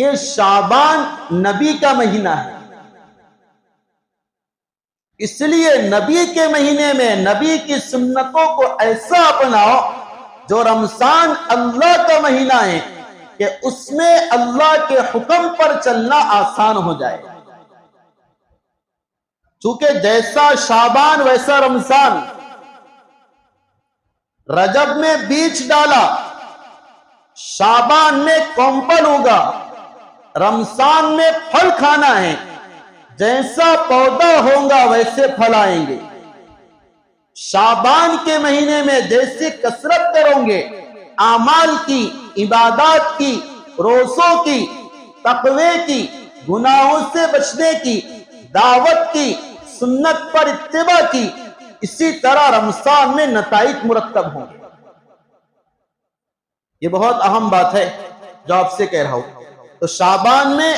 یہ شعبان نبی کا مہینہ ہے، اس لیے نبی کے مہینے میں نبی کی سنتوں کو ایسا اپناؤ جو رمضان اللہ کا مہینہ ہے کہ اس میں اللہ کے حکم پر چلنا آسان ہو جائے، چونکہ جیسا شعبان ویسا رمضان۔ رجب میں بیج ڈالا، شعبان میں کمپل ہوگا، رمضان میں پھل کھانا ہے، جیسا پودا ہوگا ویسے پھل آئیں گے۔ شعبان کے مہینے میں جیسے کثرت کرو گے اعمال کی، عبادات کی، روزوں کی، تقوی کی، گناہوں سے بچنے کی، دعوت کی، سنت پر اتباع کی، اسی طرح رمضان میں نتائج مرتب ہوں۔ یہ بہت اہم بات ہے جو آپ سے کہہ رہا ہوں۔ تو شعبان میں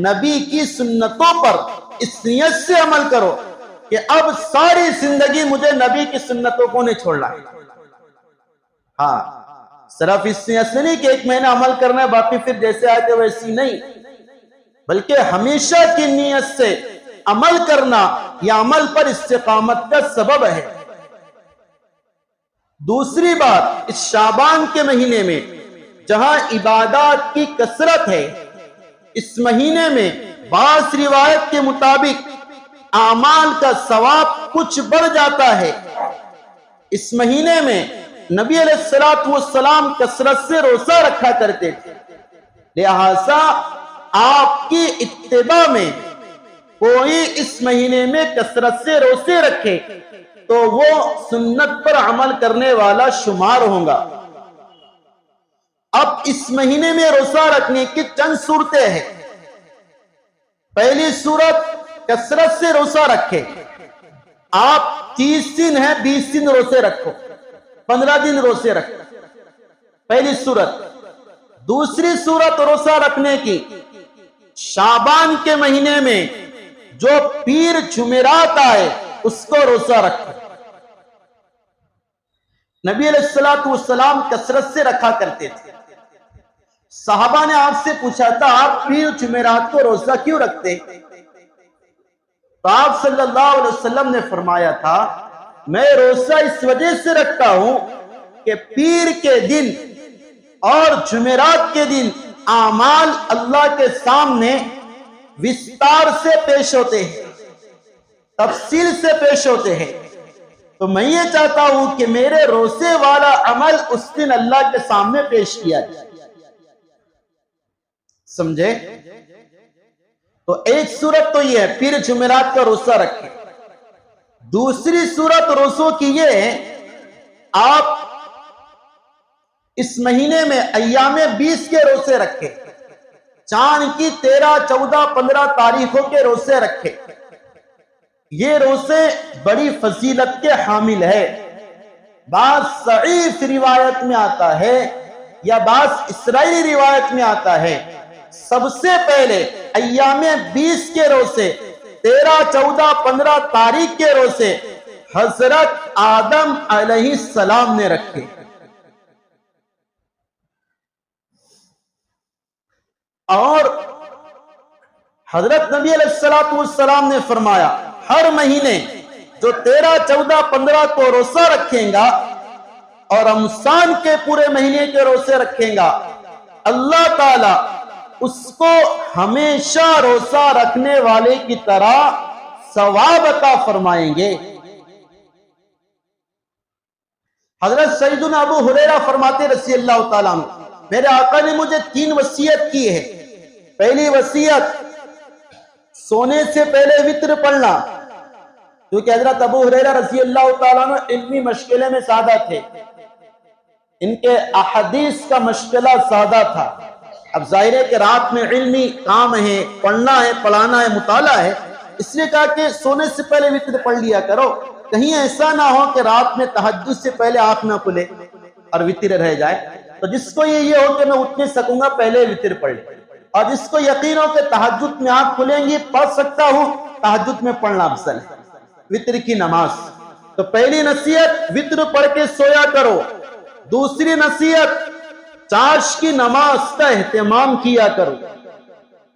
نبی کی سنتوں پر اس نیت سے عمل کرو کہ اب ساری زندگی مجھے نبی کی سنتوں کو نہیں چھوڑنا ہے۔ ہاں، صرف اس نیت سے نہیں کہ ایک مہینہ عمل کرنا ہے باقی پھر جیسے آئے تھے ویسی نہیں، بلکہ ہمیشہ کی نیت سے عمل کرنا یہ عمل پر استقامت کا سبب ہے۔ دوسری بات، اس شعبان کے مہینے میں جہاں عبادات کی کثرت ہے، اس مہینے میں بعض روایت کے مطابق اعمال کا ثواب کچھ بڑھ جاتا ہے۔ اس مہینے میں نبی علیہ السلام کثرت سے روزہ رکھا کرتے تھے، لہذا آپ کی اتباع میں کوئی اس مہینے میں کثرت سے روزے رکھے تو وہ سنت پر عمل کرنے والا شمار ہوگا۔ اب اس مہینے میں روزہ رکھنے کی چند صورتیں ہیں۔ پہلی صورت، کثرت سے روزہ رکھے۔ آپ 30 دن ہیں، 20 دن روزے رکھو، 15 دن روزے رکھو، پہلی صورت۔ دوسری صورت روزہ رکھنے کی، شعبان کے مہینے میں جو پیر جمعرات آئے اس کو روزہ رکھو۔ نبی علیہ السلام کثرت سے رکھا کرتے تھے۔ صحابہ نے آپ سے پوچھا تھا آپ پیر جمعرات کو روزہ کیوں رکھتے؟ تو آپ صلی اللہ علیہ وسلم نے فرمایا تھا میں روزہ اس وجہ سے رکھتا ہوں کہ پیر کے دن اور جمعرات کے دن اعمال اللہ کے سامنے وستار سے پیش ہوتے ہیں، تفصیل سے پیش ہوتے ہیں، تو میں یہ چاہتا ہوں کہ میرے روزے والا عمل اس دن اللہ کے سامنے پیش کیا جائے۔ سمجھے؟ تو ایک صورت تو یہ ہے پیر جمعرات کا روزہ رکھیں۔ دوسری صورت روزوں کی یہ ہے آپ اس مہینے میں ایام 20 کے روزے رکھیں، چاند کی 13، 14، 15 تاریخوں کے روزے رکھیں۔ یہ روزے بڑی فضیلت کے حامل ہے۔ بعض ضعیف روایت میں آتا ہے یا بعض اسرائیلی روایت میں آتا ہے سب سے پہلے ایام 20 کے روزے، 13، 14، 15 تاریخ کے روزے حضرت آدم علیہ السلام نے رکھے۔ اور حضرت نبی علیہ السلام نے فرمایا ہر مہینے جو 13، 14، 15 کو روزہ رکھیں گا اور رمضان کے پورے مہینے کے روزے رکھیں گا، اللہ تعالی اس کو ہمیشہ روزہ رکھنے والے کی طرح ثواب عطا فرمائیں گے۔ حضرت سیدنا ابو ہریرہ فرماتے رضی اللہ تعالیٰ عنہ میرے آقا نے مجھے 3 وصیت کی ہے۔ پہلی وصیت، سونے سے پہلے وتر پڑھنا، کیونکہ حضرت ابو ہریرہ رضی اللہ تعالیٰ عنہ علمی مشغلے میں زیادہ تھے، ان کے احادیث کا مشغلہ زیادہ تھا۔ اب ظاہر ہے کہ رات میں علمی کام ہے، پڑھنا ہے، پڑھانا ہے، مطالعہ ہے، اس لیے کہا کہ سونے سے پہلے وتر پڑھ لیا کرو، کہیں ایسا نہ ہو کہ رات میں تہجد سے پہلے آنکھ نہ کھلے اور وتر رہ جائے۔ تو جس کو یہ ہو کہ میں اٹھ نہیں سکوں گا پہلے وتر پڑھ لے، اور جس کو یقین ہو کہ تہجد میں آنکھ کھلیں گی پڑھ سکتا ہوں، تہجد میں پڑھنا افضل ہے وتر کی نماز۔ تو پہلی نصیحت وتر پڑھ کے سویا کرو۔ دوسری نصیحت چاش کی نماز کا اہتمام کیا کرو۔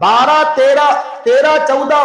12, 13, 14,